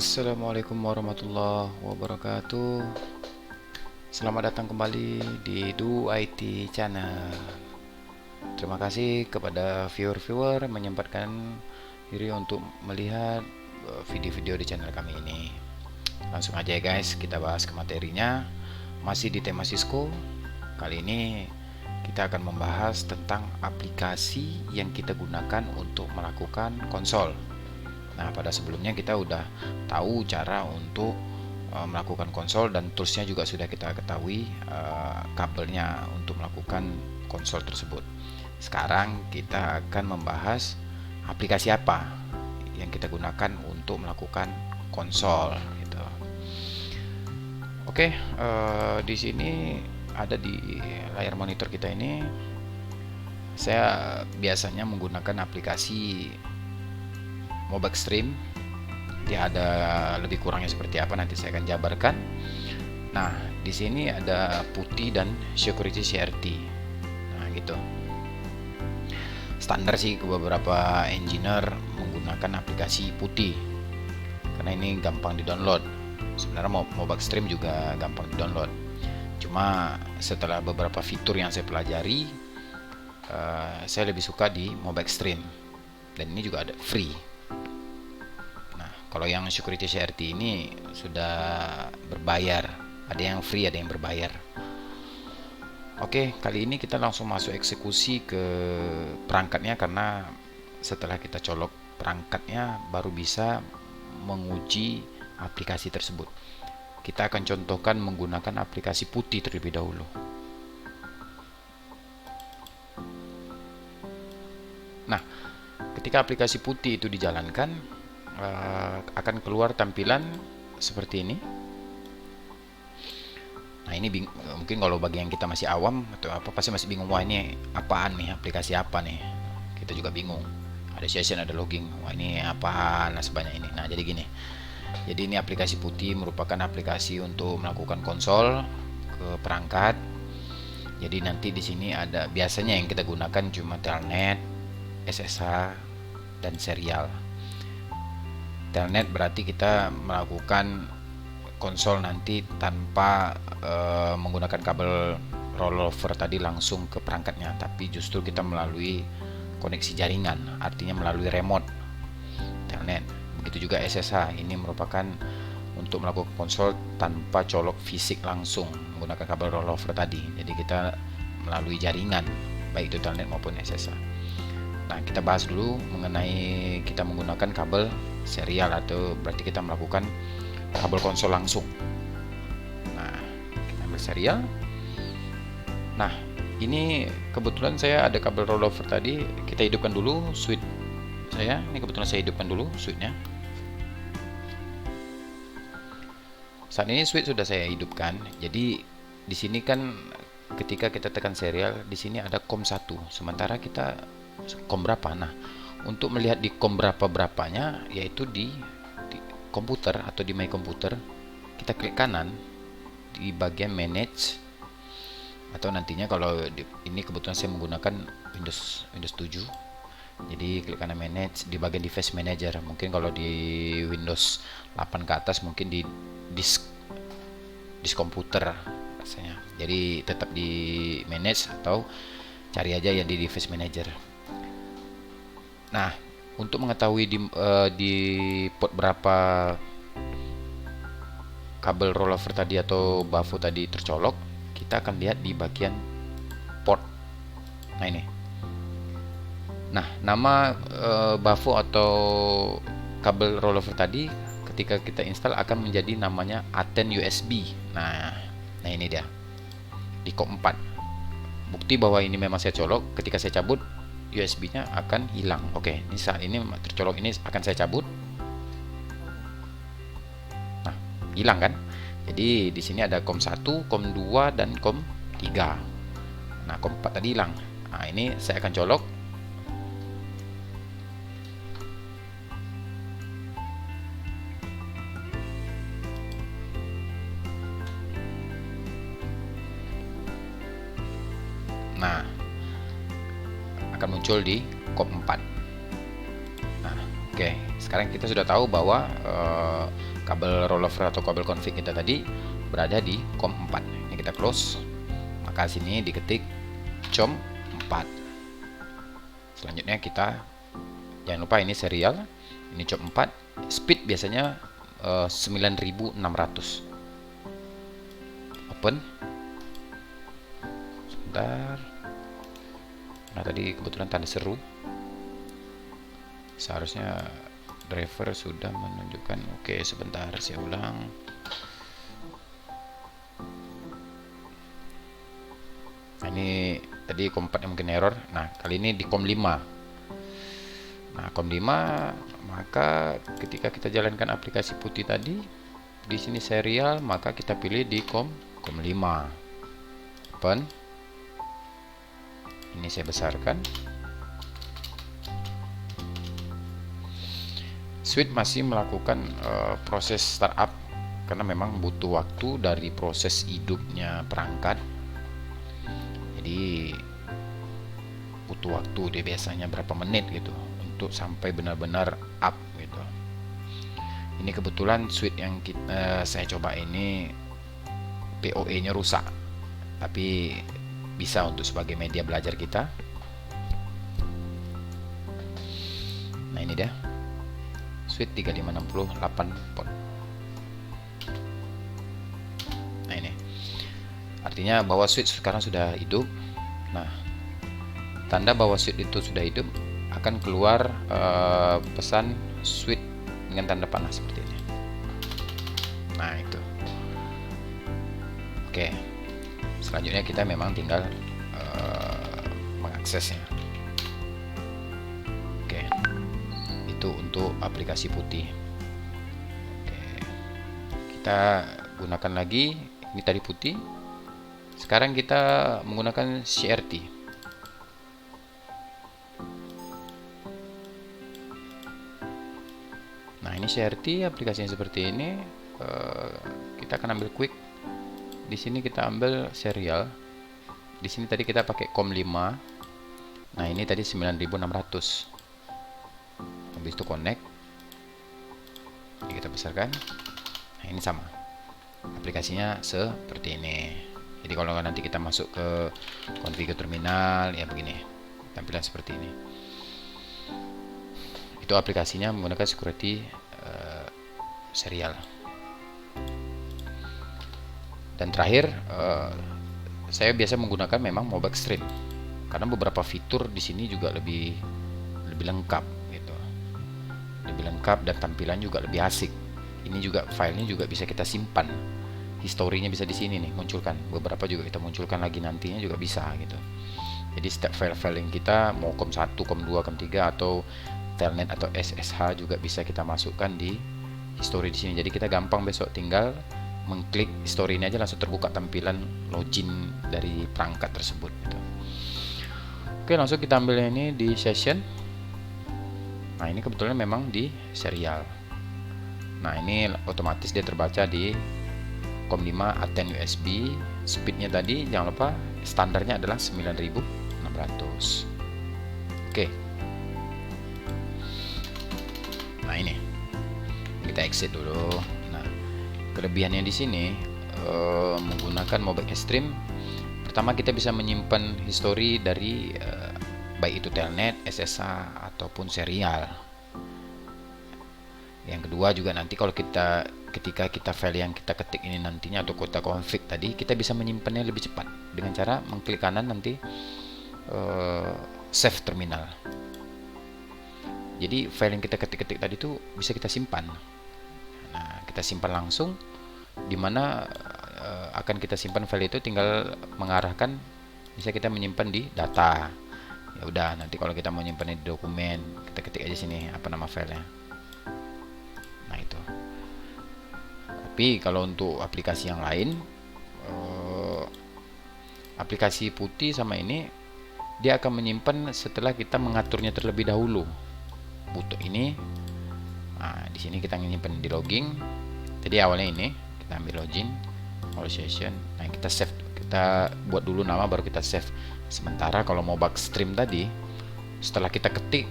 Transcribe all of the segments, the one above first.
Assalamualaikum warahmatullahi wabarakatuh. Selamat datang kembali di Du IT Channel. Terima kasih kepada viewer-viewer menyempatkan diri untuk melihat video-video di channel kami ini. Langsung aja ya guys, kita bahas ke materinya. Masih di tema Cisco. Kali ini kita akan membahas tentang aplikasi yang kita gunakan untuk melakukan konsol. Nah, pada sebelumnya kita udah tahu cara untuk melakukan konsol dan toolsnya juga sudah kita ketahui, kabelnya untuk melakukan konsol tersebut. Sekarang kita akan membahas aplikasi apa yang kita gunakan untuk melakukan konsol gitu. Oke, di sini ada di layar monitor kita ini. Saya biasanya menggunakan aplikasi Mobextreme. Dia ada lebih kurangnya seperti apa nanti saya akan jabarkan. Nah, di sini ada putih dan security CRT. Nah, gitu. Standar sih ke beberapa engineer menggunakan aplikasi putih karena ini gampang di-download. Sebenarnya Mobextreme juga gampang di-download. Cuma setelah beberapa fitur yang saya pelajari, saya lebih suka di Mobextreme. Dan ini juga ada free. Kalau yang security CRT ini sudah berbayar, ada yang free, ada yang berbayar. Oke, kali ini kita langsung masuk eksekusi ke perangkatnya, karena setelah kita colok perangkatnya baru bisa menguji aplikasi tersebut. Kita akan contohkan menggunakan aplikasi putih terlebih dahulu. Nah, ketika aplikasi putih itu dijalankan, akan keluar tampilan seperti ini. Nah, ini mungkin kalau bagi yang kita masih awam atau apa, pasti masih bingung, wah ini apaan nih, aplikasi apa nih. Kita juga bingung, ada session, ada logging, wah ini apaan, nah sebanyak ini. Nah, jadi gini, jadi ini aplikasi putih merupakan aplikasi untuk melakukan konsol ke perangkat. Jadi nanti di sini ada, biasanya yang kita gunakan cuma telnet, SSH, dan serial. Telnet berarti kita melakukan konsol nanti tanpa menggunakan kabel rollover tadi langsung ke perangkatnya, tapi justru kita melalui koneksi jaringan, artinya melalui remote telnet. Begitu juga SSH, ini merupakan untuk melakukan konsol tanpa colok fisik langsung menggunakan kabel rollover tadi. Jadi kita melalui jaringan, baik itu telnet maupun SSH. Nah, kita bahas dulu mengenai kita menggunakan kabel serial, atau berarti kita melakukan kabel konsol langsung. Nah, kita ambil serial. Nah, ini kebetulan saya ada kabel rollover tadi. Kita hidupkan dulu switch saya. Ini kebetulan saya hidupkan dulu switchnya. Saat ini switch sudah saya hidupkan. Jadi di sini kan ketika kita tekan serial, di sini ada COM 1. Sementara kita COM berapa? Nah, untuk melihat di COM berapanya, yaitu di komputer atau di My Computer, kita klik kanan di bagian Manage, atau nantinya kalau ini kebetulan saya menggunakan Windows 7, jadi klik kanan Manage di bagian Device Manager. Mungkin kalau di Windows 8 ke atas mungkin di disk komputer rasanya. Jadi tetap di Manage atau cari aja yang di Device Manager. Nah, untuk mengetahui di port berapa kabel rollover tadi atau bafo tadi tercolok, kita akan lihat di bagian port. Nah, ini. Nah, nama bafo atau kabel rollover tadi ketika kita install akan menjadi namanya Aten USB. Nah ini dia di COM 4. Bukti bahwa ini memang saya colok. Ketika saya cabut, USB-nya akan hilang. Oke, ini saat ini tercolok, ini akan saya cabut. Nah, hilang kan? Jadi di sini ada COM 1, COM 2 dan COM 3. Nah, COM 4 tadi hilang. Nah, ini saya akan colok. Nah, akan muncul di COM 4. Nah, oke, sekarang kita sudah tahu bahwa kabel rollover atau kabel config kita tadi berada di COM 4. Ini kita close, maka sini diketik COM 4. Selanjutnya kita jangan lupa ini serial, ini COM 4, speed biasanya 9600. Open. Sebentar. Nah, tadi kebetulan tanda seru. Seharusnya driver sudah menunjukkan. Oke, sebentar saya ulang. Nah, ini tadi COM 4 yang mungkin error. Nah, kali ini di COM 5. Nah, COM 5, maka ketika kita jalankan aplikasi putih tadi, di sini serial, maka kita pilih di COM 5. Open. Ini saya besarkan. Switch masih melakukan proses startup karena memang butuh waktu dari proses hidupnya perangkat. Jadi butuh waktu dia biasanya berapa menit gitu untuk sampai benar-benar up gitu. Ini kebetulan switch yang saya coba ini PoE-nya rusak, tapi bisa untuk sebagai media belajar kita. Nah, ini dia switch 3568 port. Nah, ini artinya bahwa switch sekarang sudah hidup. Nah, tanda bahwa switch itu sudah hidup akan keluar pesan switch dengan tanda panah seperti ini. Nah, itu. Oke. Selanjutnya kita memang tinggal mengaksesnya. Oke, itu untuk aplikasi putih. Oke, kita gunakan lagi. Ini tadi putih. Sekarang kita menggunakan CRT. Nah, ini CRT aplikasinya seperti ini. Kita akan ambil quick. Di sini kita ambil serial. Di sini tadi kita pakai COM 5. Nah, ini tadi 9600. Habis itu connect. Ini kita besarkan. Nah, ini sama. Aplikasinya seperti ini. Jadi kalau nanti kita masuk ke configure terminal, ya begini. Tampilan seperti ini. Itu aplikasinya menggunakan security serial. Dan terakhir, saya biasa menggunakan memang Mobile Stream karena beberapa fitur di sini juga lebih lengkap gitu, lebih lengkap dan tampilan juga lebih asik. Ini juga filenya juga bisa kita simpan, historinya bisa di sini nih munculkan. Beberapa juga kita munculkan lagi nantinya juga bisa gitu. Jadi setiap file-file yang kita mau COM 1, COM 2, COM 3 atau telnet atau SSH juga bisa kita masukkan di history di sini. Jadi kita gampang besok tinggal mengklik history ini aja langsung terbuka tampilan login dari perangkat tersebut gitu. Oke, langsung kita ambil ini di session. Nah, ini kebetulan memang di serial. Nah, ini otomatis dia terbaca di COM 5 Aten USB. Speednya tadi jangan lupa standarnya adalah 9600. Oke. Nah, ini kita exit dulu. Kelebihannya di sini menggunakan Mobile Stream, pertama kita bisa menyimpan history dari baik itu telnet, SSH ataupun serial. Yang kedua juga nanti kalau ketika kita file yang kita ketik ini nantinya atau kita config tadi, kita bisa menyimpannya lebih cepat dengan cara mengklik kanan nanti save terminal. Jadi file yang kita ketik-ketik tadi itu bisa kita simpan. Nah, kita simpan langsung, dimana akan kita simpan file itu tinggal mengarahkan, bisa kita menyimpan di data. Ya udah, nanti kalau kita mau nyimpan di dokumen, kita ketik aja sini apa nama filenya. Nah, itu. Tapi kalau untuk aplikasi yang lain, aplikasi putih sama ini dia akan menyimpan setelah kita mengaturnya terlebih dahulu. Butuh ini. Nah, di sini kita menyimpan di logging. Jadi awalnya ini kita ambil login, all session. Nah, kita save, kita buat dulu nama baru kita save. Sementara kalau mau bug stream tadi, setelah kita ketik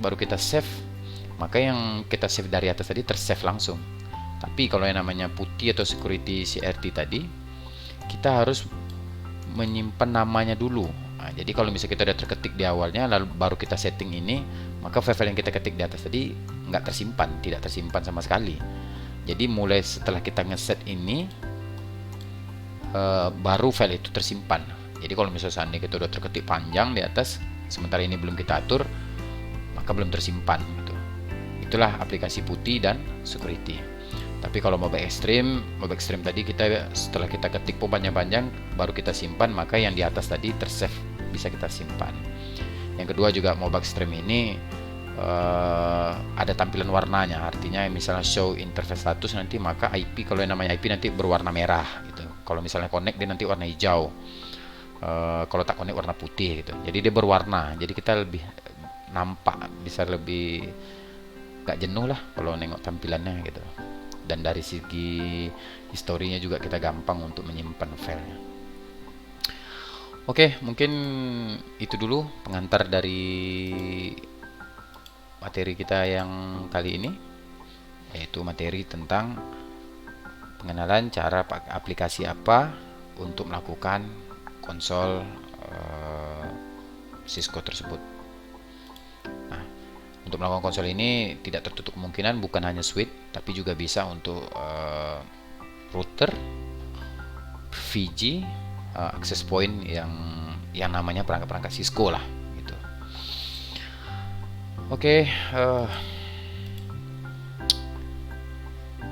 baru kita save, maka yang kita save dari atas tadi tersave langsung. Tapi kalau yang namanya putih atau security CRT tadi, kita harus menyimpan namanya dulu. Nah, jadi kalau misalnya kita udah terketik di awalnya, lalu baru kita setting ini, maka file-file yang kita ketik di atas tadi nggak tersimpan, tidak tersimpan sama sekali. Jadi mulai setelah kita ngeset ini, baru file itu tersimpan. Jadi kalau misalnya seandainya kita udah terketik panjang di atas, sementara ini belum kita atur, maka belum tersimpan gitu. Itulah aplikasi putih dan security. Tapi kalau mobile extreme tadi kita setelah kita ketik panjang-panjang baru kita simpan, maka yang di atas tadi tersave, bisa kita simpan. Yang kedua juga mobile extreme ini ada tampilan warnanya, artinya misalnya show interface status nanti, maka IP, kalau yang namanya IP nanti berwarna merah gitu. Kalau misalnya connect dia nanti warna hijau, kalau tak connect warna putih gitu. Jadi dia berwarna, jadi kita lebih nampak, bisa lebih gak jenuh lah kalau nengok tampilannya gitu. Dan dari segi historinya juga kita gampang untuk menyimpan filenya. Oke, mungkin itu dulu pengantar dari materi kita yang kali ini, yaitu materi tentang pengenalan cara aplikasi apa untuk melakukan konsol Cisco tersebut. Nah, untuk melakukan konsol ini tidak tertutup kemungkinan bukan hanya switch, tapi juga bisa untuk router, VG, access point yang namanya perangkat-perangkat Cisco lah gitu. Oke,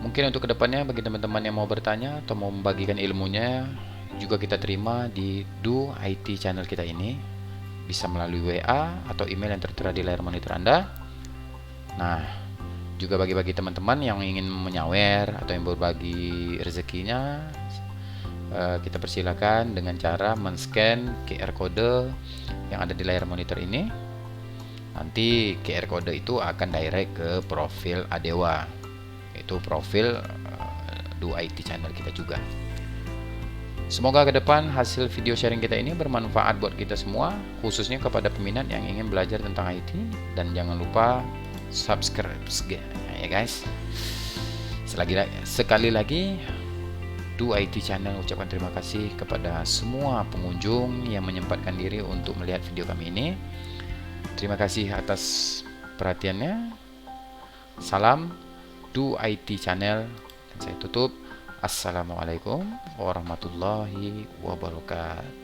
mungkin untuk kedepannya bagi teman-teman yang mau bertanya atau mau membagikan ilmunya, juga kita terima di Do IT channel kita ini, bisa melalui WA atau email yang tertera di layar monitor Anda. Nah, juga bagi teman-teman yang ingin menyawer atau yang berbagi rezekinya, kita persilakan dengan cara men-scan QR code yang ada di layar monitor ini. Nanti QR code itu akan direct ke profil Adewa, yaitu profil Do IT channel kita juga. Semoga ke depan hasil video sharing kita ini bermanfaat buat kita semua, khususnya kepada peminat yang ingin belajar tentang IT. Dan jangan lupa subscribe ya guys. Sekali lagi Do IT channel ucapkan terima kasih kepada semua pengunjung yang menyempatkan diri untuk melihat video kami ini. Terima kasih atas perhatiannya. Salam Do IT channel, dan saya tutup. Assalamualaikum warahmatullahi wabarakatuh.